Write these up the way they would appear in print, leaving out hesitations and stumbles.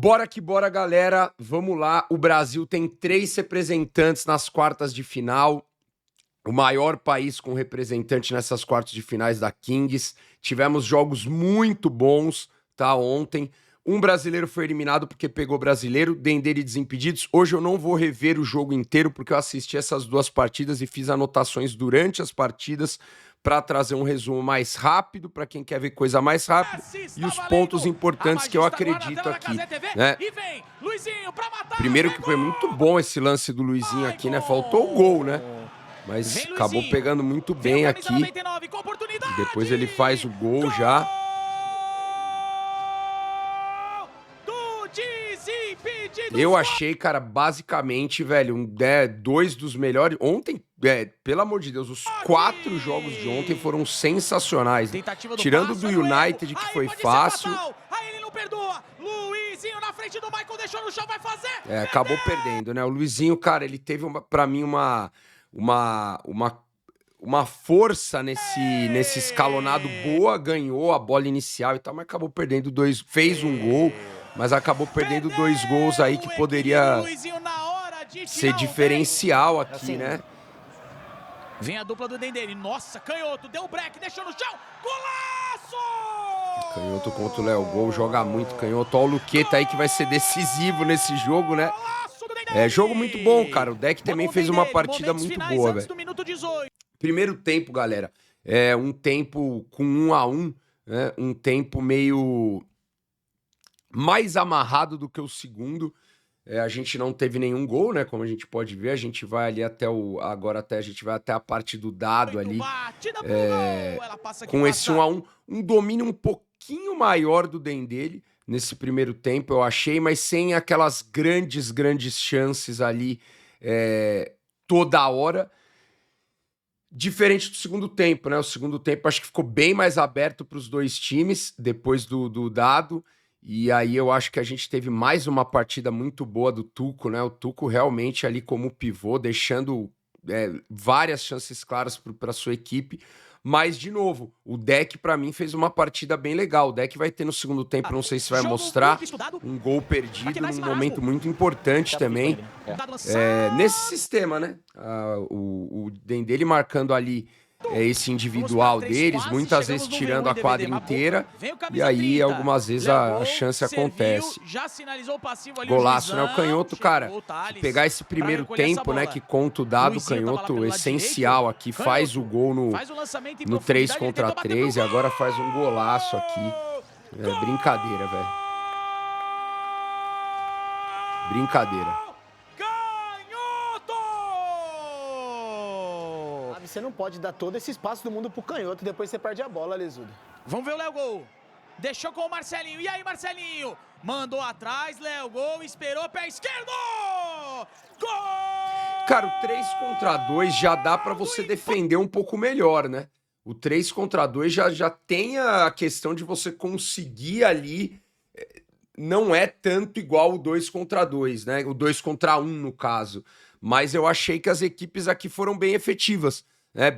Bora que bora, galera. Vamos lá. O Brasil tem 3 representantes nas quartas de final. O maior país com representante nessas quartas de finais da Kings. Tivemos jogos muito bons, tá? Ontem. Um brasileiro foi eliminado porque pegou brasileiro, Dendê e Desimpedidos. Hoje eu não vou rever o jogo inteiro porque eu assisti essas 2 partidas e fiz anotações durante as partidas para trazer um resumo mais rápido para quem quer ver coisa mais rápido e os pontos importantes que eu acredito aqui, né? Primeiro que foi muito bom esse lance do Luizinho aqui, né? Faltou o gol, né? Mas acabou pegando muito bem aqui. E depois ele faz o gol já. Eu achei, cara, basicamente, velho, dois dos melhores. Ontem, pelo amor de Deus, os 4 jogos de ontem foram sensacionais. Tirando do United, que foi fácil. Luizinho na frente do Michael, deixou no chão, vai fazer. Acabou perdendo, né? O Luizinho, cara, ele teve, pra mim, uma força nesse escalonado boa, ganhou a bola inicial e tal, mas acabou perdendo 2, fez um gol. Mas acabou perdendo 2 gols aí que poderia ser diferencial aqui, né? Vem a dupla do Dendê. Nossa, canhoto, deu break, deixou no chão. Golaço! Canhoto contra o Léo Gol, joga muito canhoto. Olha o Luqueta aí que vai ser decisivo nesse jogo, né? Jogo muito bom, cara. O Deck também fez uma partida muito boa, velho. Primeiro tempo, galera, um tempo com 1-1, né? Um tempo meio mais amarrado do que o segundo. A gente não teve nenhum gol, né? Como a gente pode ver, a gente vai ali até a gente vai até a parte do dado ali. Com esse 1-1, um domínio um pouquinho maior do Dendê nesse primeiro tempo, eu achei, mas sem aquelas grandes chances ali toda hora. Diferente do segundo tempo, né? O segundo tempo acho que ficou bem mais aberto para os 2 times depois do dado. E aí eu acho que a gente teve mais uma partida muito boa do Tuco, né? O Tuco realmente ali como pivô, deixando várias chances claras para sua equipe. Mas, de novo, o Deck para mim fez uma partida bem legal. O Deck vai ter no segundo tempo, não sei se vai mostrar, um gol perdido num momento muito importante também. Nesse sistema, né? O Dendê marcando ali esse individual deles, muitas vezes tirando a quadra inteira, e aí algumas vezes a chance acontece. Golaço, né? O canhoto, cara, se pegar esse primeiro tempo, né, que conta o dado, canhoto essencial aqui, faz o gol no 3 contra 3 e agora faz um golaço aqui. Brincadeira, velho. Brincadeira. Você não pode dar todo esse espaço do mundo pro canhoto, depois você perde a bola, Lesudo. Vamos ver o Léo Gol. Deixou com o Marcelinho. E aí, Marcelinho? Mandou atrás, Léo Gol, esperou, pé esquerdo! Gol! Cara, o 3 contra 2 já dá pra você defender um pouco melhor, né? O 3 contra 2 já tem a questão de você conseguir ali. Não é tanto igual o 2 contra 2, né? O 2 contra 1, no caso. Mas eu achei que as equipes aqui foram bem efetivas.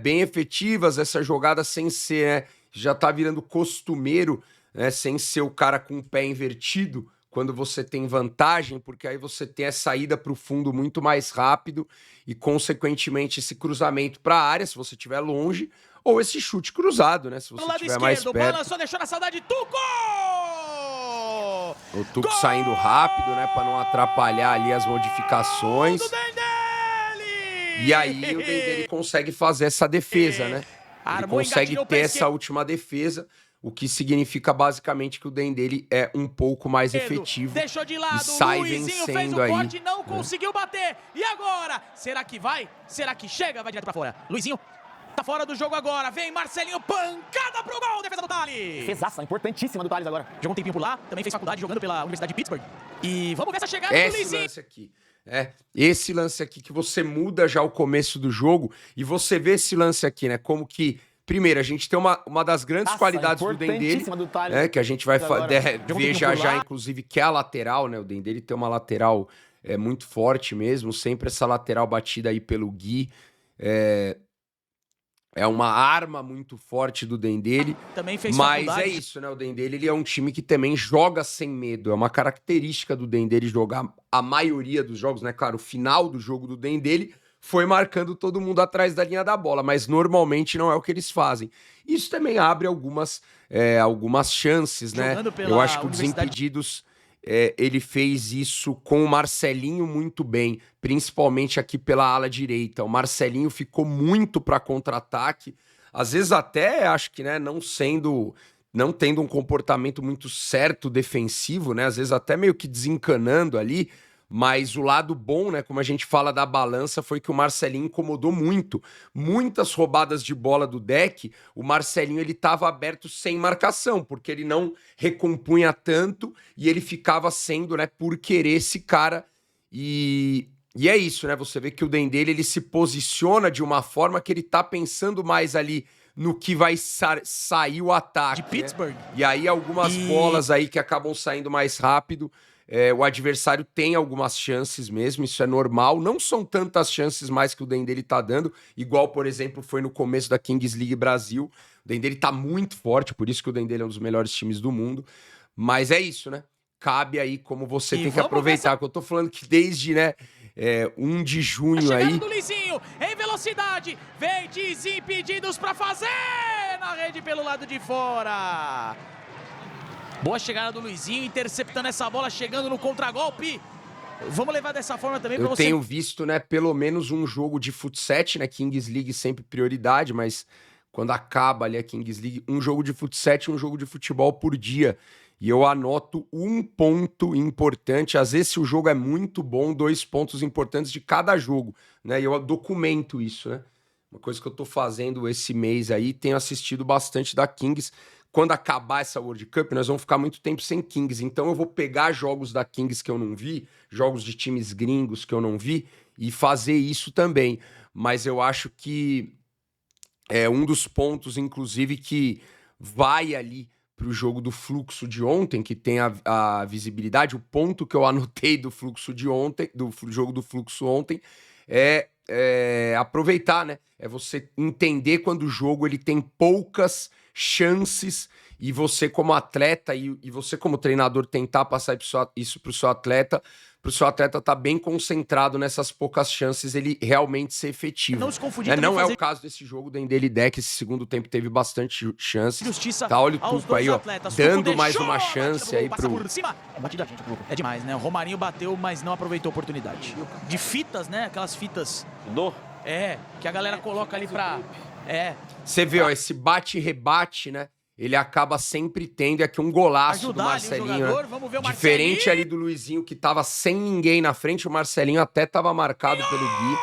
Bem efetivas, essa jogada sem ser, já tá virando costumeiro, né, sem ser o cara com o pé invertido, quando você tem vantagem, porque aí você tem a saída para o fundo muito mais rápido e, consequentemente, esse cruzamento para a área, se você estiver longe, ou esse chute cruzado, né, se você estiver mais perto. Balançou, deixou na saudade, Tuco! O Tuco saindo rápido, né, para não atrapalhar ali as modificações. E aí o Dendê consegue fazer essa defesa, né? Ele consegue ter essa última defesa, o que significa basicamente que o Dendê é um pouco mais efetivo e sai vencendo aí. Não conseguiu bater. E agora? Será que vai? Será que chega? Vai direto pra fora. Luizinho tá fora do jogo agora. Vem Marcelinho, pancada pro gol. Defesa do Thales. Defesaça importantíssima do Thales agora. Jogou um tempinho por lá, também fez faculdade jogando pela Universidade de Pittsburgh. E vamos ver essa chegada do Luizinho. Lance aqui. Esse lance aqui que você muda já o começo do jogo e você vê esse lance aqui, né? Como que, primeiro, a gente tem uma das grandes qualidades do Dendê, né? Que a gente vai ver já, inclusive, que é a lateral, né? O Dendê tem uma lateral muito forte mesmo, sempre essa lateral batida aí pelo Gui. É uma arma muito forte do Dendele, Também fez mas faculdade. é isso, né? O Dendele, ele é um time que também joga sem medo. É uma característica do Dendele jogar a maioria dos jogos, né? Claro, o final do jogo do Dendele foi marcando todo mundo atrás da linha da bola, mas normalmente não é o que eles fazem. Isso também abre algumas chances, né? Jogando pela Eu acho que o Universidade- Desimpedidos, ele fez isso com o Marcelinho muito bem, principalmente aqui pela ala direita. O Marcelinho ficou muito para contra-ataque, às vezes até acho que, né, não tendo um comportamento muito certo defensivo, né? Às vezes até meio que desencanando ali, mas o lado bom, né, como a gente fala da balança, foi que o Marcelinho incomodou muito. Muitas roubadas de bola do deck, o Marcelinho ele estava aberto sem marcação, porque ele não recompunha tanto e ele ficava sendo, né, por querer esse cara. E é isso, né? Você vê que o Dendele ele se posiciona de uma forma que ele tá pensando mais ali no que vai sair o ataque. De Pittsburgh. Né? E aí algumas bolas aí que acabam saindo mais rápido. O adversário tem algumas chances mesmo, isso é normal. Não são tantas chances mais que o Dendele tá dando, igual, por exemplo, foi no começo da Kings League Brasil. O Dendele tá muito forte, por isso que o Dendele é um dos melhores times do mundo. Mas é isso, né? Cabe aí como você tem que aproveitar. Que eu tô falando que desde, né, 1 de junho aí... do Luizinho, em velocidade, vem Desimpedidos pra fazer na rede pelo lado de fora. Boa chegada do Luizinho, interceptando essa bola, chegando no contragolpe. Vamos levar dessa forma também pra você... Eu tenho visto, né, pelo menos um jogo de futsal, né, Kings League sempre prioridade, mas quando acaba ali a Kings League, um jogo de futsal e um jogo de futebol por dia. E eu anoto um ponto importante, às vezes se o jogo é muito bom, 2 pontos importantes de cada jogo, né, e eu documento isso, né. Uma coisa que eu tô fazendo esse mês aí, tenho assistido bastante da Kings. Quando acabar essa World Cup, nós vamos ficar muito tempo sem Kings. Então eu vou pegar jogos da Kings que eu não vi, jogos de times gringos que eu não vi, e fazer isso também. Mas eu acho que é um dos pontos, inclusive, que vai ali para o jogo do fluxo de ontem, que tem a visibilidade. O ponto que eu anotei do fluxo de ontem, do jogo do fluxo ontem, é aproveitar, né? É você entender quando o jogo ele tem poucas chances e você como atleta e você como treinador tentar passar isso pro seu atleta tá bem concentrado nessas poucas chances, ele realmente ser efetivo. Não se confundir Não fazer... é o caso desse jogo do Dendele Deck, esse segundo tempo teve bastante chances. Justiça Tá, olha o Tuco aí, ó, dando mais uma chance aí pro... É demais, né? O Romarinho bateu, mas não aproveitou a oportunidade. De fitas, né? Aquelas fitas... que a galera coloca ali pra... Você vê, ó, esse bate e rebate, né? Ele acaba sempre tendo, e aqui um golaço do Marcelinho, né? Vamos ver o Diferente ali do Luizinho, que tava sem ninguém na frente, o Marcelinho até tava marcado pelo Gui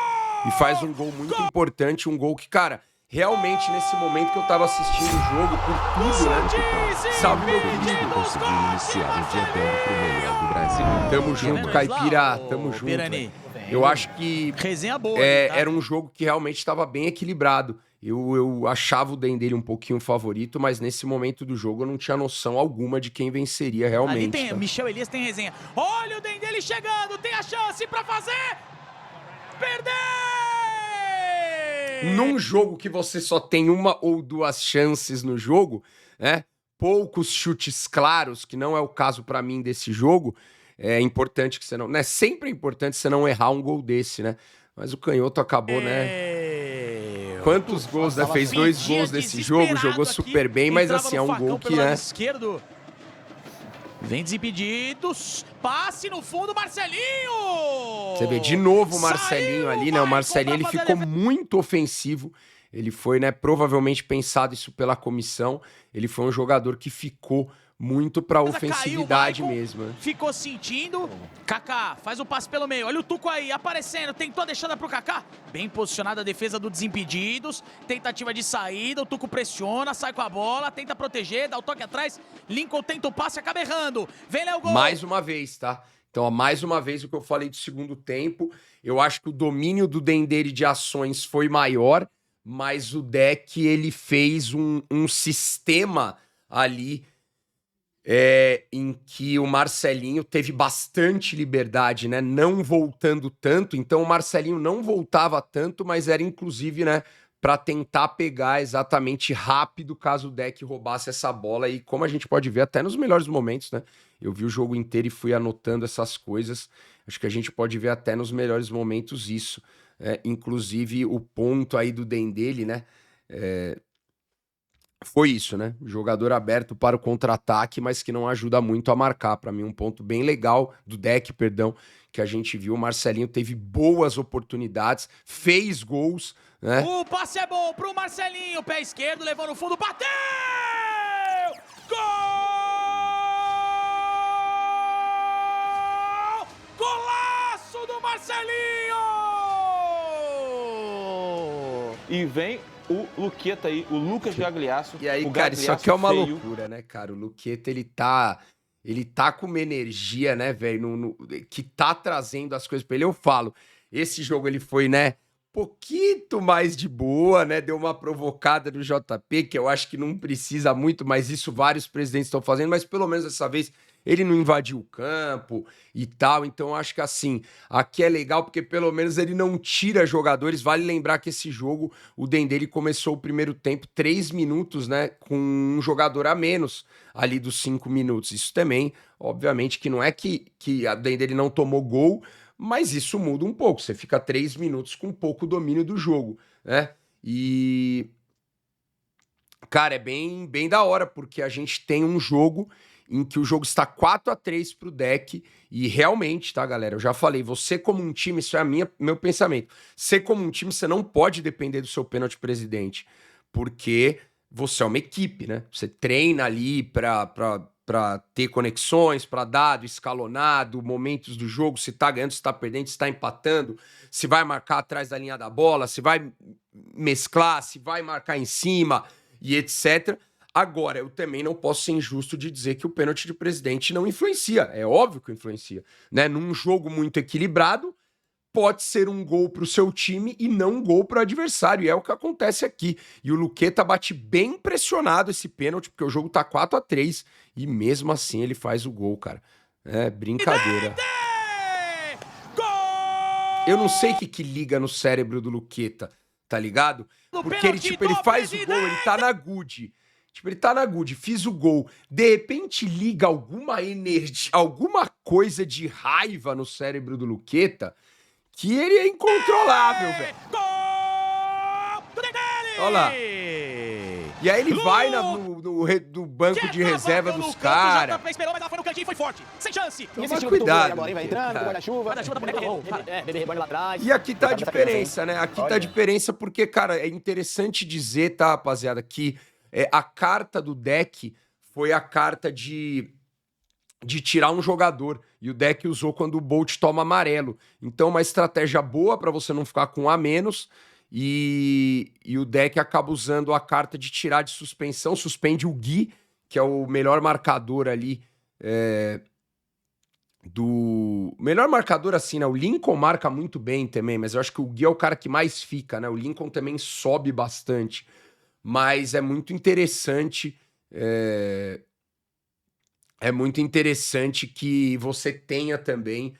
e faz um gol muito importante, um gol que, cara, realmente nesse momento que eu tava assistindo o jogo, por tudo, né? Salve meu querido! Conseguiu iniciar o dia dando pro melhor do Brasil. Tamo junto, Caipira, tamo junto. Eu acho que resenha boa, tá? era um jogo que realmente estava bem equilibrado. Eu achava o Dendele um pouquinho favorito, mas nesse momento do jogo eu não tinha noção alguma de quem venceria realmente. Ali tem, tá? Michel Elias tem resenha. Olha o Dendele chegando, tem a chance pra fazer! Perder! Num jogo que você só tem uma ou duas chances no jogo, né? Poucos chutes claros, que não é o caso pra mim desse jogo, é importante que você não... Né? Sempre é importante você não errar um gol desse, né? Mas o Canhoto acabou, né? Quantos gols, né? Fez 2 gols nesse jogo, jogou super bem, mas assim, é um gol que, né? Esquerdo. Vem Desimpedidos, passe no fundo, Marcelinho! Você vê de novo o Marcelinho ali, né? O Marcelinho, ele ficou muito ofensivo. Ele foi, né, provavelmente pensado isso pela comissão. Ele foi um jogador que ficou muito pra ofensividade mesmo, né? Ficou sentindo. Kaká faz o passe pelo meio. Olha o Tuco aí, aparecendo. Tentou a deixada pro Kaká. Bem posicionada a defesa do Desimpedidos. Tentativa de saída. O Tuco pressiona, sai com a bola. Tenta proteger, dá o toque atrás. Lincoln tenta o passe, acaba errando. Vem Léo Gol. Mais uma vez, tá? Então, ó, mais uma vez o que eu falei do segundo tempo. Eu acho que o domínio do Dendele de ações foi maior, mas o deck, ele fez um sistema ali em que o Marcelinho teve bastante liberdade, né? Não voltando tanto. Então o Marcelinho não voltava tanto, mas era inclusive, né, para tentar pegar exatamente rápido caso o deck roubasse essa bola. E como a gente pode ver até nos melhores momentos, né? Eu vi o jogo inteiro e fui anotando essas coisas. Acho que a gente pode ver até nos melhores momentos isso. Inclusive o ponto aí do Dendele, né? Foi isso, né? Jogador aberto para o contra-ataque, mas que não ajuda muito a marcar. Para mim, um ponto bem legal do deck, perdão, que a gente viu. O Marcelinho teve boas oportunidades, fez gols, né? O passe é bom pro Marcelinho, pé esquerdo, levou no fundo, bateu! Gol! Golaço do Marcelinho! E vem o Luqueta aí, o Lucas Gagliasso. E aí, o cara, isso aqui é uma feio. loucura, né, cara? O Luqueta, ele tá com uma energia, né, velho, que tá trazendo as coisas pra ele. Eu falo, esse jogo ele foi, né, pouquinho mais de boa, né? Deu uma provocada no JP, que eu acho que não precisa muito, mas isso vários presidentes estão fazendo, mas pelo menos dessa vez ele não invadiu o campo e tal, então eu acho que assim, aqui é legal porque pelo menos ele não tira jogadores. Vale lembrar que esse jogo, o Dendele começou o primeiro tempo 3 minutos, né, com um jogador a menos ali dos 5 minutos. Isso também, obviamente, que não é que a Dendele não tomou gol, mas isso muda um pouco. Você fica 3 minutos com pouco domínio do jogo, né? E, cara, é bem da hora, porque a gente tem um jogo em que o jogo está 4-3 pro deck, e realmente, tá, galera? Eu já falei, você como um time, isso é meu pensamento. Você como um time, você não pode depender do seu pênalti presidente, porque você é uma equipe, né? Você treina ali pra ter conexões, pra dado, escalonado, momentos do jogo, se tá ganhando, se tá perdendo, se tá empatando, se vai marcar atrás da linha da bola, se vai mesclar, se vai marcar em cima e etc. Agora, eu também não posso ser injusto de dizer que o pênalti de presidente não influencia. É óbvio que influencia, né? Num jogo muito equilibrado, pode ser um gol pro seu time e não um gol pro adversário. E é o que acontece aqui. E o Luqueta bate bem pressionado esse pênalti, porque o jogo tá 4-3 e mesmo assim ele faz o gol, cara. É brincadeira. Eu não sei o que liga no cérebro do Luqueta, tá ligado? Porque ele, tipo, ele faz o gol, ele tá na good. Tipo, ele tá na good, fiz o gol. De repente liga alguma energia, alguma coisa de raiva no cérebro do Luqueta que ele é incontrolável, velho. Olha lá. E aí ele vai no banco de reserva dos caras. Esperou, mas ela foi no cantinho e foi forte. Sem chance. Toma cuidado. Agora, hein? Vai entrando, com guarda-chuva. Guarda-chuva da boneca marrom. Bebê reborn lá atrás. E aqui tá a diferença, né? Aqui tá a diferença porque, cara, é interessante dizer, tá, rapaziada, que a carta do deck foi a carta de tirar um jogador. E o deck usou quando o Bolt toma amarelo. Então, uma estratégia boa pra você não ficar com um a menos. E o deck acaba usando a carta de tirar de suspensão. Suspende o Gui, que é o melhor marcador ali melhor marcador assim, né? O Lincoln marca muito bem também, mas eu acho que o Gui é o cara que mais fica, né? O Lincoln também sobe bastante. Mas é muito interessante. É muito interessante que você tenha também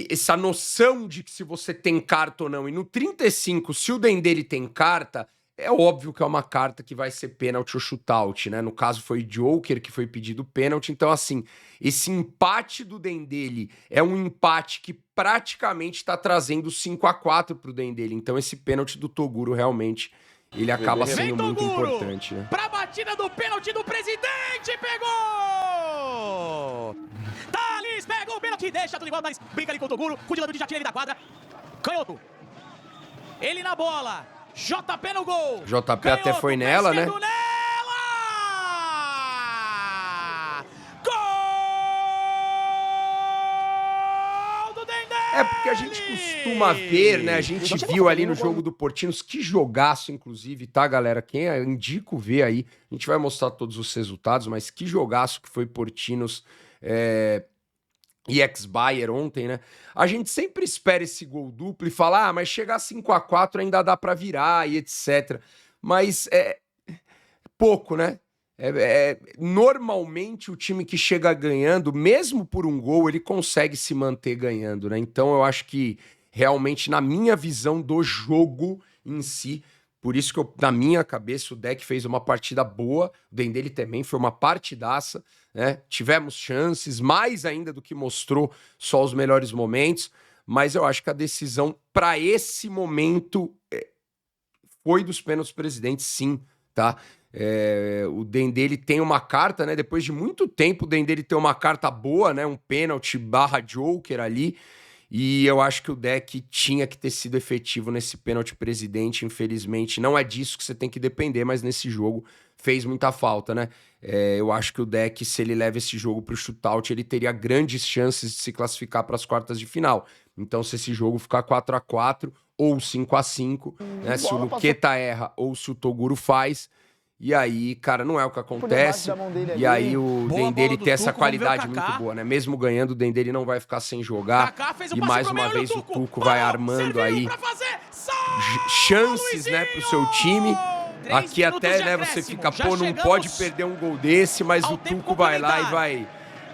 essa noção de que se você tem carta ou não. E no 35, se o Dendele tem carta, é óbvio que é uma carta que vai ser pênalti ou shootout, né? No caso foi Joker que foi pedido pênalti. Então, assim, esse empate do Dendele é um empate que praticamente tá trazendo 5-4 pro Dendele. Então, esse pênalti do Toguro realmente ele acaba sendo muito importante, né? Pra batida do pênalti do presidente, pegou! Thales pegou o pênalti, deixa tudo igual, mas brinca ali com o Toguro, cuidando de já tira ele da quadra. Canhoto, ele na bola, JP no gol. JP Canhoto, até foi nela, né? Nela! Gol do Dendele! É porque a gente costuma ver, né? A gente viu ali no jogo do Portinos, que jogaço, inclusive, tá, galera? Quem eu indico ver aí, a gente vai mostrar todos os resultados, mas que jogaço que foi Portinos e ex-Bayer ontem, né? A gente sempre espera esse gol duplo e fala, mas chegar 5-4 ainda dá pra virar e etc. Mas é pouco, né? Normalmente o time que chega ganhando, mesmo por um gol, ele consegue se manter ganhando, né? Então eu acho que realmente, na minha visão do jogo em si, por isso que na minha cabeça o Deck fez uma partida boa, o Dendele também foi uma partidaça, né? Tivemos chances, mais ainda do que mostrou só os melhores momentos, mas eu acho que a decisão para esse momento foi dos pênaltis presidentes, sim, tá? O Dendele tem uma carta, né? Depois de muito tempo, o Dendele tem uma carta boa, né? Um pênalti / Joker ali. E eu acho que o Deck tinha que ter sido efetivo nesse pênalti presidente, infelizmente. Não é disso que você tem que depender, mas nesse jogo fez muita falta, né? Eu acho que o Deck, se ele leva esse jogo pro shootout, ele teria grandes chances de se classificar para as quartas de final. Então, se esse jogo ficar 4-4 ou 5-5, né? Se o Luqueta erra ou se o Toguro faz, e aí, cara, não é o que acontece. E aí o Dendele tem essa qualidade muito boa, né? Mesmo ganhando, o Dendele não vai ficar sem jogar. E mais uma vez o Tuco vai armando aí chances, né, pro seu time. Aqui até, né, você fica, pô, não pode perder um gol desse, mas o Tuco vai lá e vai...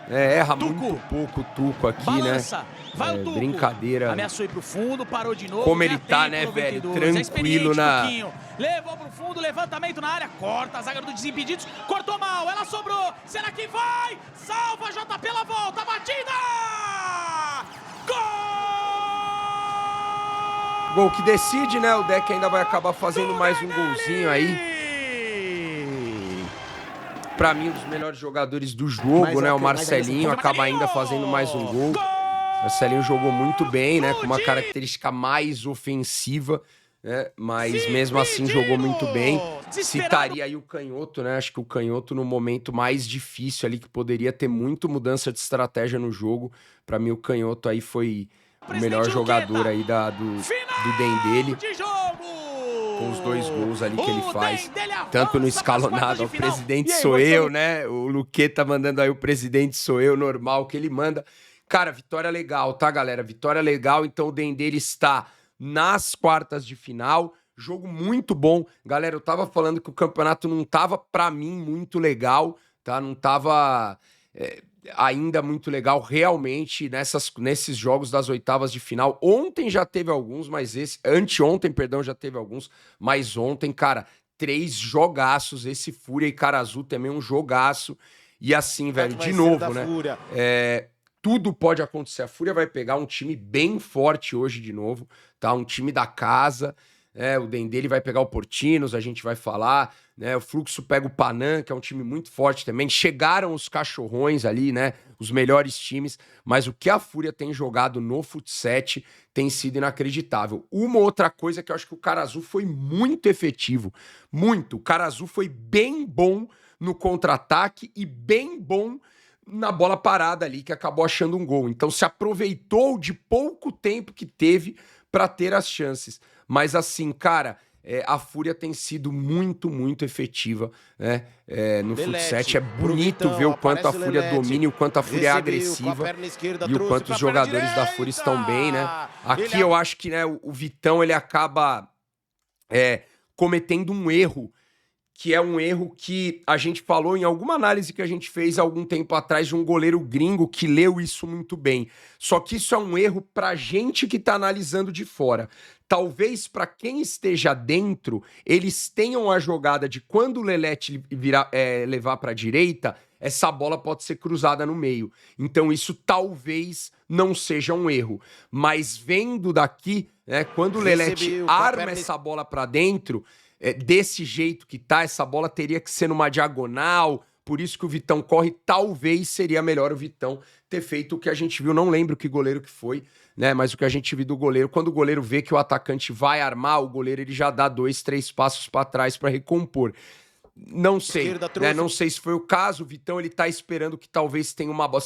erra muito pouco o Tuco aqui, balança. Né? Vai o Tuco. Brincadeira. Ameaçou ir pro fundo, parou de novo. Como ele tá, né, velho? Tranquilo na... Tuquinho. Levou pro fundo, levantamento na área, corta a zaga do Desimpedidos, cortou mal, ela sobrou. Será que vai? Salva, JP, ela volta, batida! Gol! Gol que decide, né? O Deck ainda vai acabar fazendo mais um golzinho aí. Pra mim, um dos melhores jogadores do jogo, né? O Marcelinho acaba ainda fazendo mais um gol. O Marcelinho jogou muito bem, né? Com uma característica mais ofensiva, né? Mas mesmo assim jogou muito bem. Citaria aí o Canhoto, né? Acho que o Canhoto no momento mais difícil ali, que poderia ter muito mudança de estratégia no jogo. Pra mim, o Canhoto aí foi o melhor jogador aí do Dendele. Com os 2 gols ali que ele faz, tanto no escalonado, o presidente sou eu, né? O Luqueta mandando aí o presidente sou eu, normal que ele manda. Cara, vitória legal, tá, galera? Vitória legal, então o Dendele está nas quartas de final. Jogo muito bom. Galera, eu tava falando que o campeonato não tava, pra mim, muito legal, tá? Não tava... ainda muito legal, realmente, nesses jogos das oitavas de final. Ontem já teve alguns, mas anteontem, perdão, já teve alguns, mas ontem, cara, 3 jogaços, esse Fúria e Cara Azul também um jogaço. E assim, velho, de novo, né? Tudo pode acontecer. A Fúria vai pegar um time bem forte hoje de novo, tá? Um time da casa. O Dendele vai pegar o Portinos, a gente vai falar, né? O Fluxo pega o Panam, que é um time muito forte também. Chegaram os cachorrões ali, né? Os melhores times, mas o que a Fúria tem jogado no Fut7 tem sido inacreditável. Uma outra coisa que eu acho que o Cara Azul foi muito efetivo, muito. O Cara Azul foi bem bom no contra-ataque e bem bom na bola parada ali, que acabou achando um gol. Então se aproveitou de pouco tempo que teve para ter as chances. Mas assim, cara, a Fúria tem sido muito, muito efetiva, né? No Fut7 é bonito ver o quanto a Fúria domina, o quanto a Fúria é agressiva e o quanto os jogadores da Fúria estão bem, né? Aqui eu acho que, né, o Vitão, ele acaba cometendo um erro, que é um erro que a gente falou em alguma análise que a gente fez há algum tempo atrás de um goleiro gringo que leu isso muito bem. Só que isso é um erro pra gente que tá analisando de fora. Talvez para quem esteja dentro, eles tenham a jogada de quando o Lelete levar para a direita, essa bola pode ser cruzada no meio. Então isso talvez não seja um erro. Mas vendo daqui, né, quando o Lelete arma essa bola para dentro, desse jeito que tá, essa bola teria que ser numa diagonal. Por isso que o Vitão corre, talvez seria melhor o Vitão ter feito o que a gente viu, não lembro que goleiro que foi, né? Mas o que a gente viu do goleiro, quando o goleiro vê que o atacante vai armar, o goleiro ele já dá 2, 3 passos para trás para recompor. Não sei, né? Não sei se foi o caso. O Vitão ele tá esperando que talvez tenha uma bola.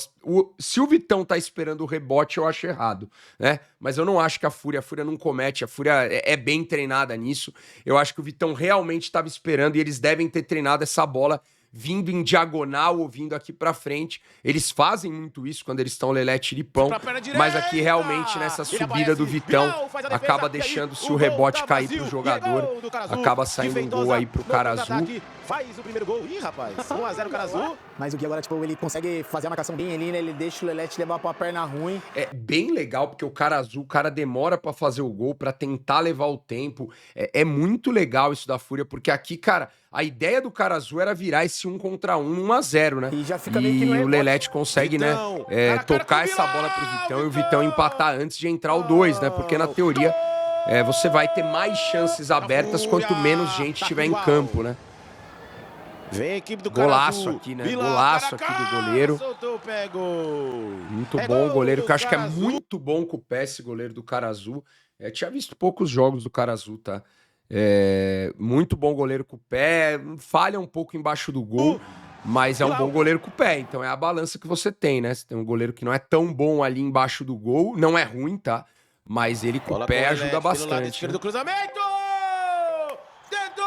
Se o Vitão tá esperando o rebote, eu acho errado, né? Mas eu não acho que a Fúria não comete. A Fúria é bem treinada nisso. Eu acho que o Vitão realmente estava esperando e eles devem ter treinado essa bola vindo em diagonal ou vindo aqui pra frente. Eles fazem muito isso quando eles estão Lelete e Pão, mas aqui realmente nessa subida do Vitão acaba deixando, se o rebote cair pro jogador, acaba saindo um gol aí pro Cara Azul. faz o primeiro gol. Ih, rapaz, 1x0 o Carazu. Mas o Gui agora, tipo, ele consegue fazer a marcação bem ali, né? Ele deixa o Lelete levar pra perna ruim. É bem legal, porque o Carazu, o cara demora pra fazer o gol, pra tentar levar o tempo. É muito legal isso da Fúria, porque aqui, cara, a ideia do Carazu era virar esse 1 contra 1, 1x0, né? E já fica meio que no o rebote. Lelete consegue, Vitão, né, cara a cara tocar com o essa bola pro Vitão e o Vitão empatar antes de entrar o 2, né? Porque na teoria você vai ter mais chances abertas quanto menos gente tiver em campo, né? Vem a equipe do Golaço Carazu. aqui, né? Golaço aqui do goleiro. Soltou o pé, gol. Muito É bom o gol goleiro, do que eu acho que é Carazu. muito bom com o pé, esse goleiro do Carazu. Tinha visto poucos jogos do Carazu, tá? Muito bom goleiro com o pé, falha um pouco embaixo do gol, mas é um bom goleiro com o pé, então é a balança que você tem, né? Você tem um goleiro que não é tão bom ali embaixo do gol, não é ruim, tá? Mas ele com o pé ajuda bastante. Pelo lado esquerdo do cruzamento! Dentro!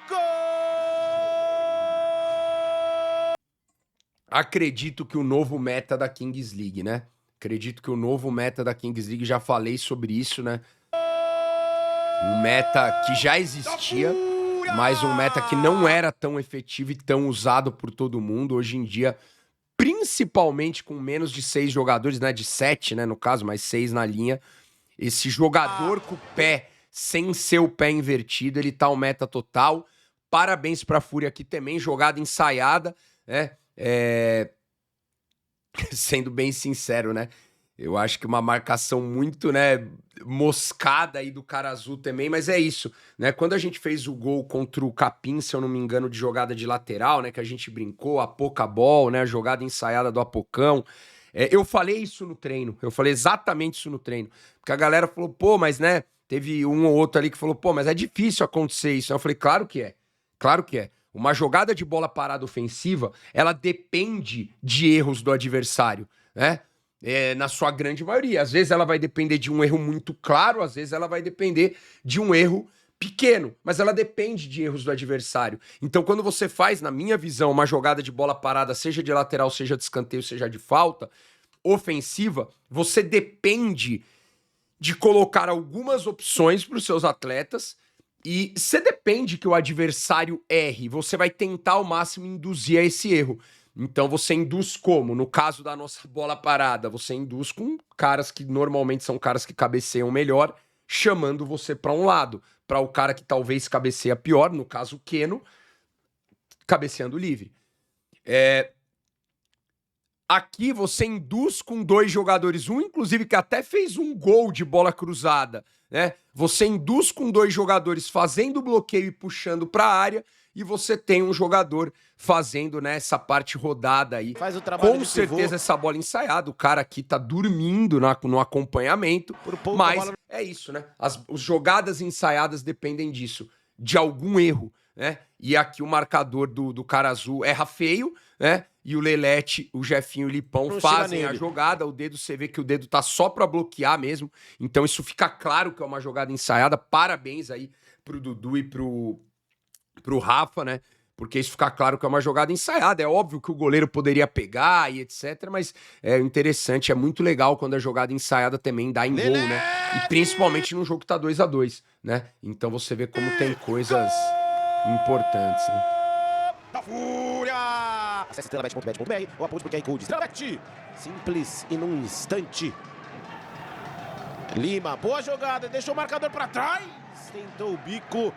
Gol! Acredito que o novo meta da Kings League, né? Acredito que o novo meta da Kings League, já falei sobre isso, né? Um meta que já existia, mas um meta que não era tão efetivo e tão usado por todo mundo. Hoje em dia, principalmente com menos de 6 jogadores, né? De 7, né? No caso, mas 6 na linha. Esse jogador com o pé, sem ser o pé invertido, ele tá o meta total. Parabéns pra Fúria aqui também, jogada ensaiada, né? Sendo bem sincero, né? Eu acho que uma marcação muito, né, moscada aí do Carazu também, mas é isso, né? Quando a gente fez o gol contra o Capim, se eu não me engano, de jogada de lateral, né, que a gente brincou, a Pocabol, né, a jogada ensaiada do Apocão, eu falei isso no treino, eu falei exatamente isso no treino, porque a galera falou, pô, mas, né, teve um ou outro ali que falou, pô, mas é difícil acontecer isso. Eu falei, claro que é, claro que é. Uma jogada de bola parada ofensiva, ela depende de erros do adversário, né? Na sua grande maioria. Às vezes ela vai depender de um erro muito claro, às vezes ela vai depender de um erro pequeno, mas ela depende de erros do adversário. Então, quando você faz, na minha visão, uma jogada de bola parada, seja de lateral, seja de escanteio, seja de falta, ofensiva, você depende de colocar algumas opções para os seus atletas e você depende que o adversário erre. Você vai tentar ao máximo induzir a esse erro. Então você induz como? No caso da nossa bola parada, você induz com caras que normalmente são caras que cabeceiam melhor, chamando você para um lado. Para o cara que talvez cabeceia pior, no caso o Keno, cabeceando livre. Aqui você induz com 2 jogadores, um inclusive que até fez um gol de bola cruzada, né? Você induz com 2 jogadores fazendo bloqueio e puxando para a área, e você tem um jogador fazendo, né, essa parte rodada aí. Faz o trabalho com certeza essa bola ensaiada, o cara aqui tá dormindo no acompanhamento, mas é isso, né? As jogadas ensaiadas dependem disso, de algum erro, né? E aqui o marcador do Carazu erra feio, né? E o Lelete, o Jefinho e o Lipão Não fazem a jogada. O dedo, você vê que o dedo tá só pra bloquear mesmo. Então isso fica claro que é uma jogada ensaiada. Parabéns aí pro Dudu e pro Rafa, né? Porque isso fica claro que é uma jogada ensaiada. É óbvio que o goleiro poderia pegar e etc. Mas é interessante, é muito legal quando a jogada ensaiada também dá em gol, né? E principalmente num jogo que tá 2-2, né? Então você vê como tem coisas importantes, né? Da Fúria! Acesse estrelabet.bet.br ou aponte pro QR Code Estrelabet. Simples e num instante. Lima, boa jogada, deixou o marcador pra trás. Tentou o bico.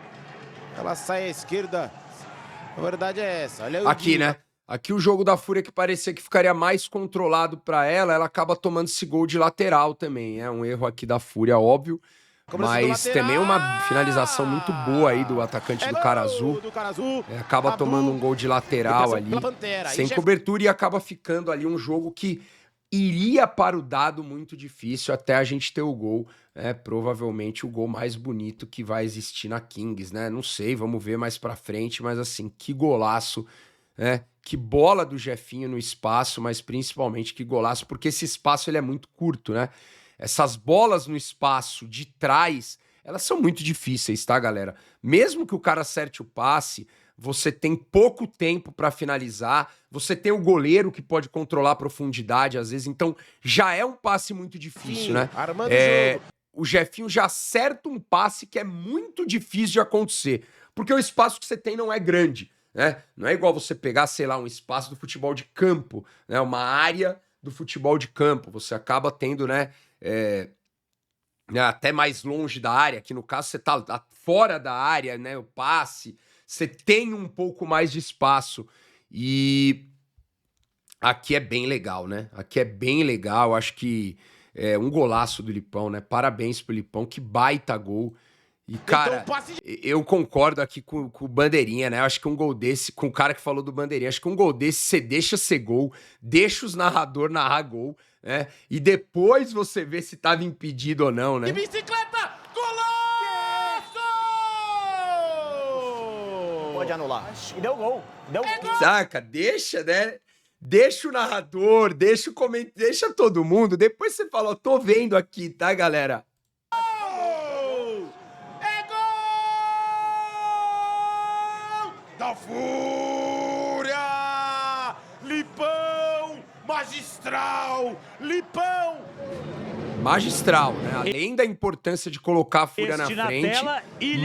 Ela sai à esquerda. A verdade é essa. Olha aí aqui, né? Aqui o jogo da Fúria que parecia que ficaria mais controlado pra ela acaba tomando esse gol de lateral também. É um erro aqui da Fúria, óbvio. Mas também uma finalização muito boa aí do atacante do Carazu. Acaba tomando um gol de lateral ali, sem cobertura, e acaba ficando ali um jogo que iria para o dado muito difícil até a gente ter o gol. Provavelmente o gol mais bonito que vai existir na Kings, né? Não sei, vamos ver mais pra frente, mas assim, que golaço, né? Que bola do Jefinho no espaço, mas principalmente que golaço, porque esse espaço ele é muito curto, né? Essas bolas no espaço de trás, elas são muito difíceis, tá, galera? Mesmo que o cara acerte o passe, você tem pouco tempo para finalizar, você tem o goleiro que pode controlar a profundidade às vezes, então já é um passe muito difícil, né? Armando o jogo. O Jefinho já acerta um passe que é muito difícil de acontecer, Porque o espaço que você tem não é grande, né? Não é igual você pegar, sei lá, um espaço do futebol de campo, né? Uma área do futebol de campo. Você acaba tendo, né, até mais longe da área, que no caso você tá fora da área, né? O passe, você tem um pouco mais de espaço. E aqui é bem legal, né? Aqui é bem legal, acho que é um golaço do Lipão, né? Parabéns pro Lipão, que baita gol. E, cara, eu concordo aqui com o Bandeirinha, né? Acho que um gol desse, com o cara que falou do Bandeirinha, acho que um gol desse você deixa ser gol, deixa os narrador narrar gol, né? E depois você vê se tava impedido ou não, né? De bicicleta! Golaço! Pode anular. E deu gol. Saca? Deixa, né? Deixa o narrador, deixa o comentário, deixa todo mundo. Depois você fala, ó, tô vendo aqui, tá, galera? Da Fúria! Lipão! Magistral! Lipão! Magistral, né? Além da importância de colocar a Fúria na frente,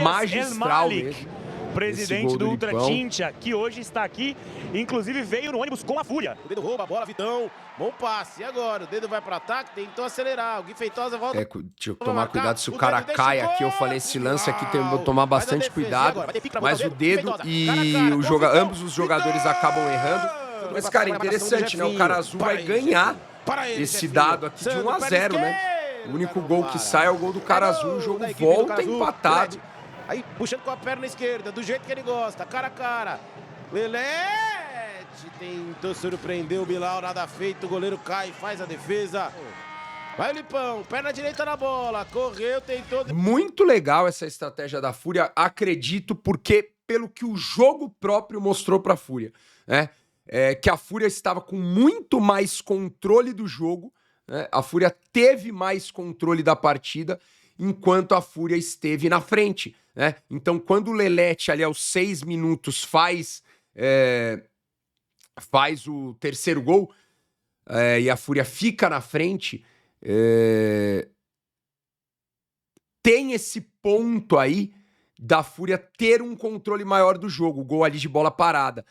magistral mesmo. Presidente do Ultra Tinta, que hoje está aqui, inclusive veio no ônibus com a Fúria. O dedo rouba a bola, Vitão. Bom passe. E agora? O dedo vai para ataque, tentou acelerar. O Gui Feitosa volta. Deixa eu tomar cuidado se o cara cai aqui. Eu falei, esse lance aqui tem que tomar bastante cuidado. Mas o dedo e ambos os jogadores acabam errando. Mas, cara, é interessante, né? O cara azul vai ganhar esse dado aqui de 1-0, né? O único gol que sai é o gol do cara azul. O jogo volta empatado. Aí, puxando com a perna esquerda, do jeito que ele gosta, cara a cara. Lelete tentou surpreender o Bilal, nada feito, o goleiro cai, faz a defesa. Vai o Lipão, perna direita na bola, correu, tentou... Muito legal essa estratégia da Fúria, acredito, porque pelo que o jogo próprio mostrou pra Fúria, né? Que a Fúria estava com muito mais controle do jogo, né? A Fúria teve mais controle da partida, enquanto a Fúria esteve na frente, né? Então, quando o Lelete, ali aos 6 minutos, faz o terceiro gol, e a Fúria fica na frente, tem esse ponto aí da Fúria ter um controle maior do jogo, o gol ali de bola parada.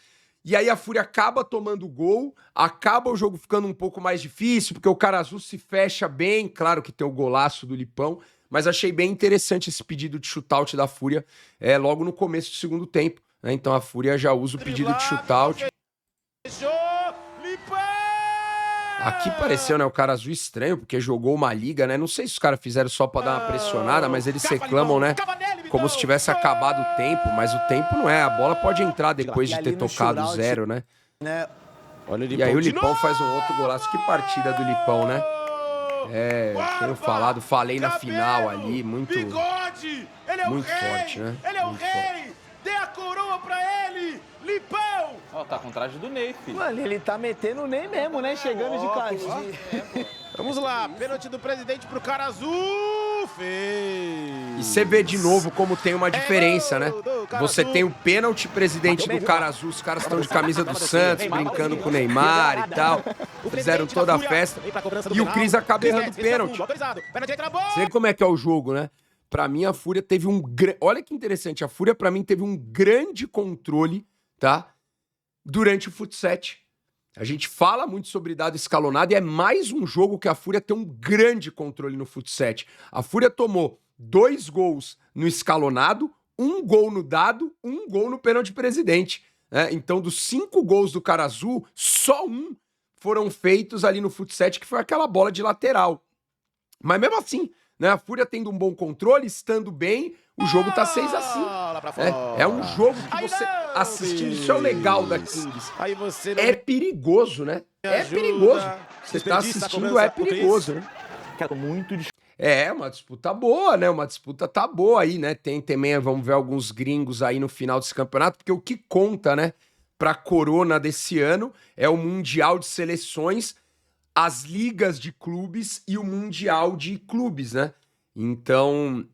E aí a Fúria acaba tomando o gol, acaba o jogo ficando um pouco mais difícil, porque o cara azul se fecha bem, claro que tem o golaço do Lipão, mas achei bem interessante esse pedido de shootout da Fúria logo no começo do segundo tempo, né? Então a Fúria já usa o pedido de shootout. Aqui pareceu, né, o cara azul estranho, porque jogou uma liga, né? Não sei se os caras fizeram só pra dar uma pressionada, mas eles reclamam, né? Como se tivesse acabado o tempo, mas o tempo não é. A bola pode entrar depois de ter tocado 0, né? E aí o Lipão faz um outro golaço. Que partida do Lipão, né? Tenho falado, falei na final ali, muito forte, né? Ele é o rei! Dê a coroa pra ele! Lipão! Ó, tá com traje do Ney, filho. Mano, ele tá metendo o Ney mesmo, né? Chegando de casa. Vamos lá, pênalti do presidente pro cara azul, fez. E você vê de novo como tem uma diferença, né? Você tem o pênalti presidente do cara azul, os caras estão de camisa do Santos, brincando com o Neymar e tal. Fizeram toda a festa. E o Cris acaba errando o pênalti. Você vê como é que é o jogo, né? Pra mim, a Fúria teve olha que interessante, a Fúria pra mim teve um grande controle, tá? Durante o Fut7. A gente fala muito sobre dado escalonado e é mais um jogo que a Fúria tem um grande controle no Fut7. A Fúria tomou 2 gols no escalonado, 1 gol no dado, 1 gol no pênalti presidente. Né? Então, dos 5 gols do cara azul, só 1 foram feitos ali no Fut7, que foi aquela bola de lateral. Mas mesmo assim, né, a Fúria tendo um bom controle, estando bem, o jogo tá 6-5. É um jogo que você assistindo, isso é o legal da Kings. É perigoso, né? É perigoso. Você tá assistindo, é perigoso, né? Uma disputa boa, né? Uma disputa tá boa aí, né? Tem também, vamos ver alguns gringos aí no final desse campeonato, porque o que conta, né, pra Corona desse ano é o Mundial de Seleções, as ligas de clubes e o Mundial de Clubes, né? Então,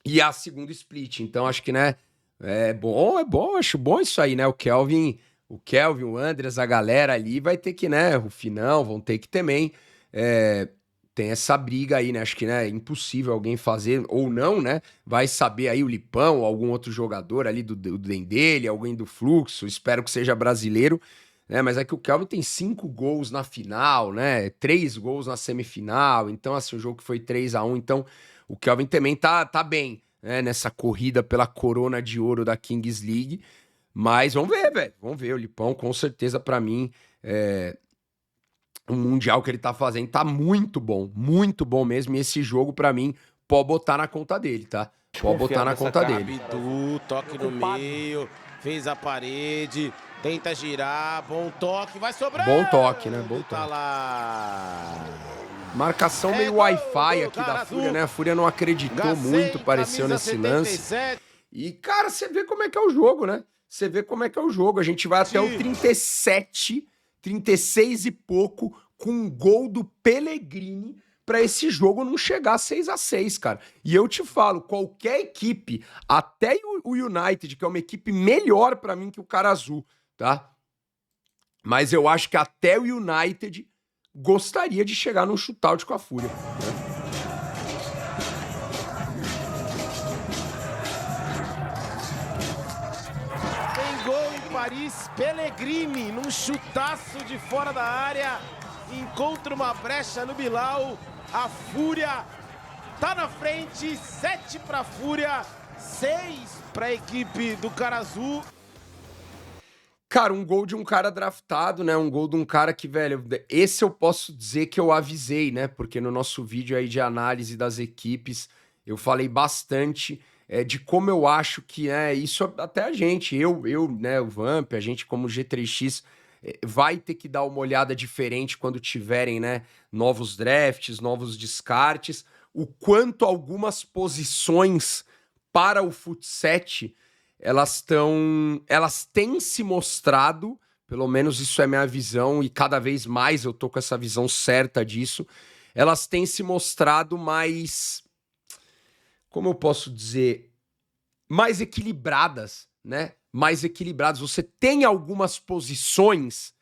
e a segunda split. Então, acho que, né, é bom, acho bom isso aí, né? O Kelvin, o Andres, a galera ali vai ter que, né, o Finão, vão ter que também tem essa briga aí, né? Acho que, né, é impossível alguém fazer, ou não, né? Vai saber aí o Lipão, ou algum outro jogador ali do Dendele, alguém do Fluxo, espero que seja brasileiro, né? Mas é que o Kelvin tem 5 gols na final, né? 3 gols na semifinal, então, assim, o jogo que foi 3-1, então o Kelvin também tá bem, né? Nessa corrida pela corona de ouro da Kings League, mas vamos ver, velho, vamos ver, o Lipão, com certeza, pra mim, o Mundial que ele tá fazendo tá muito bom mesmo. E esse jogo, pra mim, pode botar na conta dele, tá? Pode botar na conta dele. Bidu, toque no meio, fez a parede, tenta girar, bom toque, vai sobrar. Bom toque, né? Bom Tá toque. lá. Marcação meio gol, Wi-Fi gol, aqui da cara, Fúria, né? A Fúria não acreditou Gacei, muito, pareceu camisa nesse lance. 77. E, cara, você vê como é que é o jogo, né? Você vê como é que é o jogo. A gente vai até o 37, 36 e pouco, com um gol do Pellegrini pra esse jogo não chegar a 6-6, cara. E eu te falo, qualquer equipe, até o United, que é uma equipe melhor pra mim que o Cara Azul, tá? Mas eu acho que até o United gostaria de chegar num shootout com a Fúria, né? Paris, Pellegrini num chutaço de fora da área, encontra uma brecha no Bilal, a Fúria tá na frente, 7 pra Fúria, 6 pra equipe do Cara Azul. Cara, um gol de um cara draftado, né? Um gol de um cara que, velho, esse eu posso dizer que eu avisei, né? Porque no nosso vídeo aí de análise das equipes, eu falei bastante de como eu acho que isso até a gente, eu, né, o Vamp, a gente como G3X, vai ter que dar uma olhada diferente quando tiverem, né, novos drafts, novos descartes, o quanto algumas posições para o Futset elas têm se mostrado, pelo menos isso é minha visão, e cada vez mais eu tô com essa visão certa disso, elas têm se mostrado mais, como eu posso dizer, mais equilibradas, né? Mais equilibradas. Você tem algumas posições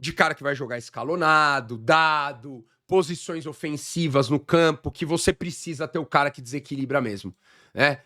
de cara que vai jogar escalonado, dado, posições ofensivas no campo, que você precisa ter o cara que desequilibra mesmo, né?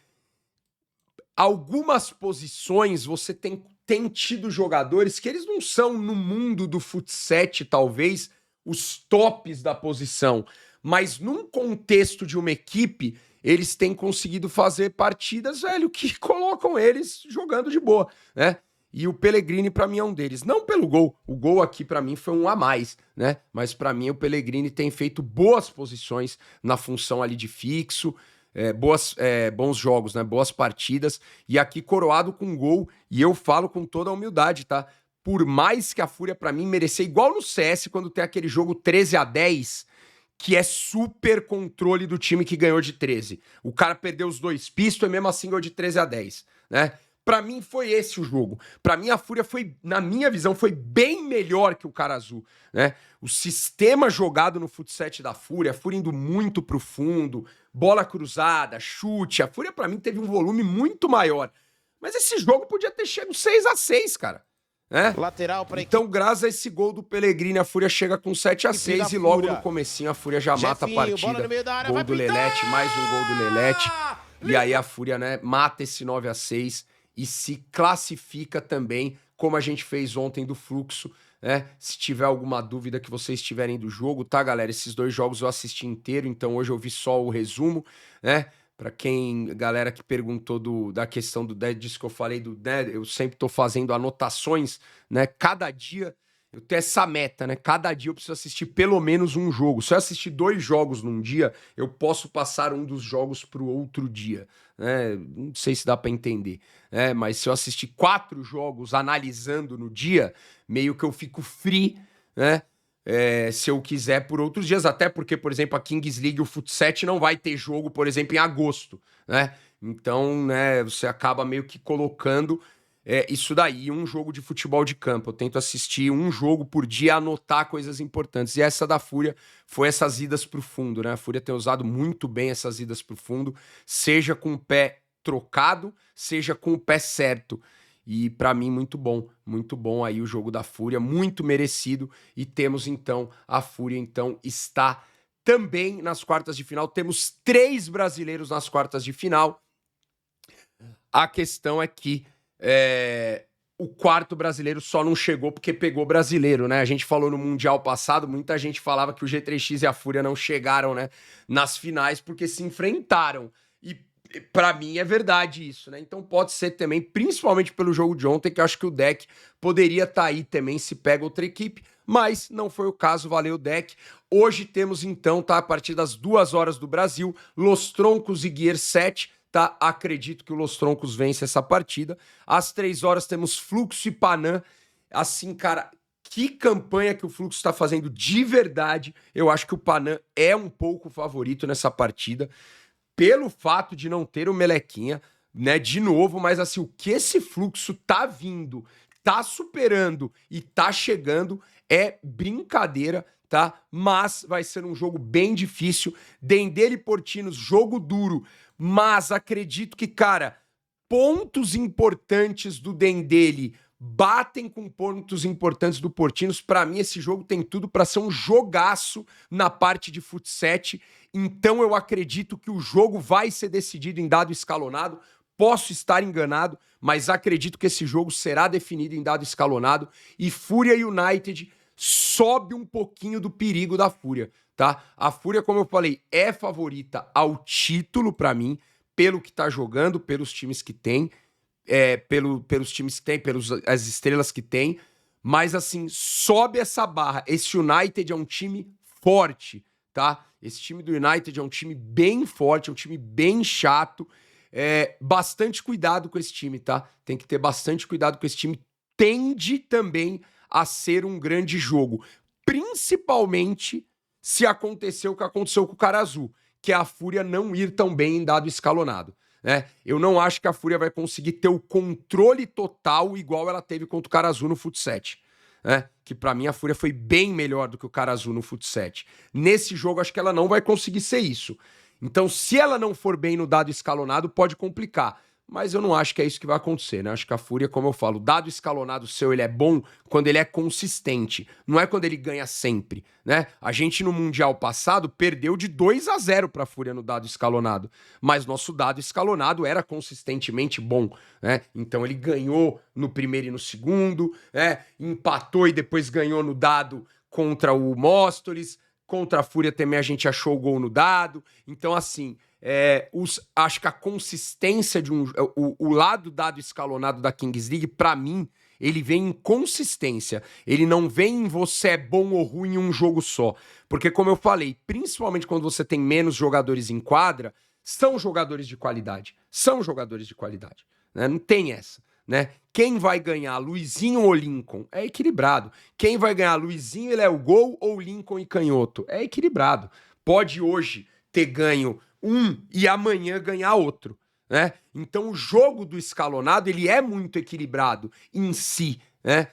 Algumas posições você tem tido jogadores que eles não são, no mundo do futsal, talvez, os tops da posição, mas num contexto de uma equipe, eles têm conseguido fazer partidas, velho, que colocam eles jogando de boa, né? E o Pellegrini, pra mim, é um deles. Não pelo gol. O gol aqui, pra mim, foi um a mais, né? Mas pra mim, o Pellegrini tem feito boas posições na função ali de fixo, bons jogos, né? Boas partidas. E aqui coroado com gol. E eu falo com toda a humildade, tá? Por mais que a Fúria, pra mim, merecer, igual no CS, quando tem aquele jogo 13-10, que é super controle do time que ganhou de 13. O cara perdeu os 2 pistos e mesmo assim ganhou de 13-10, né? Pra mim foi esse o jogo. Pra mim a Fúria foi, na minha visão, foi bem melhor que o Cara Azul, né? O sistema jogado no futsal da Fúria, a Fúria indo muito pro fundo, bola cruzada, chute, a Fúria pra mim teve um volume muito maior. Mas esse jogo podia ter chegado 6-6, cara. Né? Lateral para então, graças a esse gol do Pellegrini, a Fúria chega com 7-6 e logo no comecinho a Fúria já mata a partida. Gol do Lelete, mais um gol do Lelete. E aí a Fúria, né, mata esse 9-6 e se classifica também, como a gente fez ontem do Fluxo, né? Se tiver alguma dúvida que vocês tiverem do jogo, tá, galera? Esses 2 jogos eu assisti inteiro, então hoje eu vi só o resumo, né? Pra galera que perguntou da questão disso que eu falei, né, eu sempre tô fazendo anotações, né, cada dia eu tenho essa meta, né, cada dia eu preciso assistir pelo menos um jogo. Se eu assistir 2 jogos num dia, eu posso passar um dos jogos pro outro dia, né, não sei se dá pra entender, né, mas se eu assistir 4 jogos analisando no dia, meio que eu fico free, né, se eu quiser por outros dias, até porque, por exemplo, a Kings League, o Futset não vai ter jogo, por exemplo, em agosto, né? Então, né, você acaba meio que colocando isso daí, um jogo de futebol de campo. Eu tento assistir um jogo por dia, anotar coisas importantes. E essa da Fúria foi essas idas pro fundo, né? A Fúria tem usado muito bem essas idas pro fundo, seja com o pé trocado, seja com o pé certo. E pra mim muito bom aí o jogo da Fúria, muito merecido, e temos então, a Fúria então está também nas quartas de final. Temos 3 brasileiros nas quartas de final. A questão é que o quarto brasileiro só não chegou porque pegou brasileiro, né? A gente falou no Mundial passado, muita gente falava que o G3X e a Fúria não chegaram, né, nas finais porque se enfrentaram. E pra mim é verdade isso, né? Então pode ser também, principalmente pelo jogo de ontem, que eu acho que o deck poderia estar aí também se pega outra equipe, mas não foi o caso, valeu deck. Hoje temos então, tá, a partir das 2 horas do Brasil, Los Troncos e Gear 7, tá? Acredito que o Los Troncos vence essa partida. Às 3 horas temos Fluxo e Panam. Assim, cara, que campanha que o Fluxo está fazendo de verdade. Eu acho que o Panam é um pouco favorito nessa partida, pelo fato de não ter o Melequinha, né, de novo, mas assim, o que esse Fluxo tá vindo, tá superando e tá chegando é brincadeira, tá? Mas vai ser um jogo bem difícil. Dendele e Portinos, jogo duro, mas acredito que, cara, pontos importantes do Dendele batem com pontos importantes do Portinos. Pra mim, esse jogo tem tudo pra ser um jogaço na parte de fut 7. Então eu acredito que o jogo vai ser decidido em dado escalonado. Posso estar enganado, mas acredito que esse jogo será definido em dado escalonado. E Fúria United sobe um pouquinho do perigo da Fúria, tá? A Fúria, como eu falei, é favorita ao título pra mim, pelo que tá jogando, pelos times que tem. Pelos times que tem, pelas estrelas que tem, mas assim, sobe essa barra. Esse United é um time forte, tá? Esse time do United é um time bem forte, é um time bem chato. Bastante cuidado com esse time, tá? Tem que ter bastante cuidado com esse time. Tende também a ser um grande jogo, principalmente se acontecer o que aconteceu com o Cara Azul, que é a Fúria não ir tão bem em dado escalonado. Eu não acho que a Fúria vai conseguir ter o controle total igual ela teve contra o Cara Azul no fut 7. Que pra mim a Fúria foi bem melhor do que o Cara Azul no fut 7. Nesse jogo acho que ela não vai conseguir ser isso. Então se ela não for bem no dado escalonado pode complicar. Mas eu não acho que é isso que vai acontecer, né? Acho que a Fúria, como eu falo, o dado escalonado seu, ele é bom quando ele é consistente. Não é quando ele ganha sempre, né? A gente no Mundial passado perdeu de 2-0 pra Fúria no dado escalonado. Mas nosso dado escalonado era consistentemente bom, né? Então ele ganhou no primeiro e no segundo, empatou e depois ganhou no dado contra o Móstoles. Contra a Fúria também a gente achou o gol no dado. Então, assim... acho que a consistência de o lado dado escalonado da Kings League, pra mim, ele vem em consistência. Ele não vem em você é bom ou ruim em um jogo só. Porque, como eu falei, principalmente quando você tem menos jogadores em quadra, são jogadores de qualidade. São jogadores de qualidade, né? Não tem essa, né? Quem vai ganhar, Luizinho ou Lincoln? É equilibrado. Quem vai ganhar, Luizinho, ele é o gol ou Lincoln e canhoto? É equilibrado. Pode hoje ter ganho um e amanhã ganhar outro, né? Então o jogo do escalonado, ele é muito equilibrado em si, né?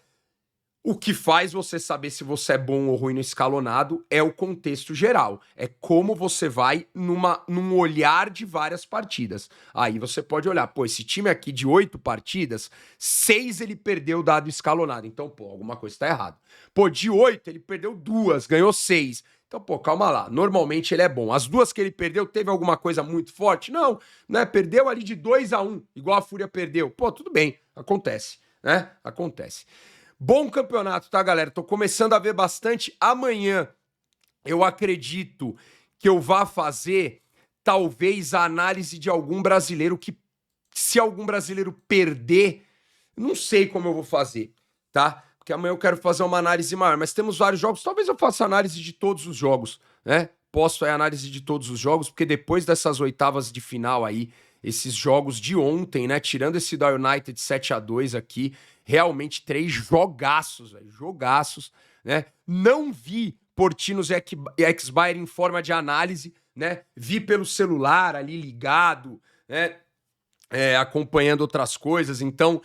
O que faz você saber se você é bom ou ruim no escalonado é o contexto geral. É como você vai num olhar de várias partidas. Aí você pode olhar, pô, esse time aqui de 8 partidas, 6 ele perdeu dado escalonado. Então, pô, alguma coisa tá errada. Pô, de 8 ele perdeu 2, ganhou 6. Então, pô, calma lá. Normalmente ele é bom. As 2 que ele perdeu, teve alguma coisa muito forte? Não, né? Perdeu ali de 2-1, igual a Fúria perdeu. Pô, tudo bem. Acontece, né? Acontece. Bom campeonato, tá, galera? Tô começando a ver bastante. Amanhã eu acredito que eu vá fazer, talvez, a análise de algum brasileiro que, se algum brasileiro perder, não sei como eu vou fazer, tá? Porque amanhã eu quero fazer uma análise maior, mas temos vários jogos, talvez eu faça análise de todos os jogos, né? Posso análise de todos os jogos, porque depois dessas oitavas de final aí, esses jogos de ontem, né? Tirando esse da United 7-2 aqui, realmente 3 jogaços, velho, jogaços, né? Não vi Portinos e Ex-Bayern em forma de análise, né? Vi pelo celular ali ligado, né? Acompanhando outras coisas, então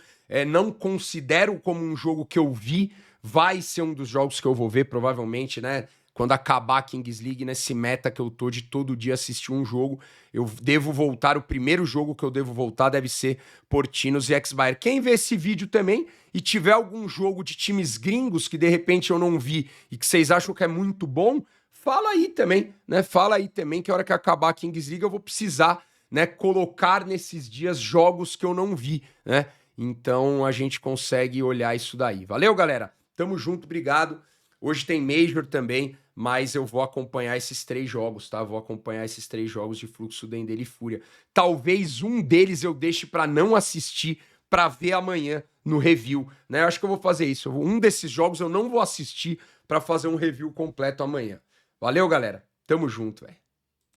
não considero como um jogo que eu vi. Vai ser um dos jogos que eu vou ver, provavelmente, né? Quando acabar a Kings League, nesse meta que eu tô de todo dia assistir um jogo, eu devo voltar, o primeiro jogo que eu devo voltar deve ser Portinos e Ex-Bayern. Quem vê esse vídeo também e tiver algum jogo de times gringos que de repente eu não vi e que vocês acham que é muito bom, fala aí também, né? Fala aí também que a hora que acabar a Kings League eu vou precisar, né, colocar nesses dias jogos que eu não vi, né? Então a gente consegue olhar isso daí. Valeu, galera? Tamo junto, obrigado. Hoje tem Major também, mas eu vou acompanhar esses 3 jogos, tá? Vou acompanhar esses 3 jogos de Fluxo, Dender e Fúria. Talvez um deles eu deixe pra não assistir, pra ver amanhã no review, né? Eu acho que eu vou fazer isso. Um desses jogos eu não vou assistir pra fazer um review completo amanhã. Valeu, galera. Tamo junto, velho.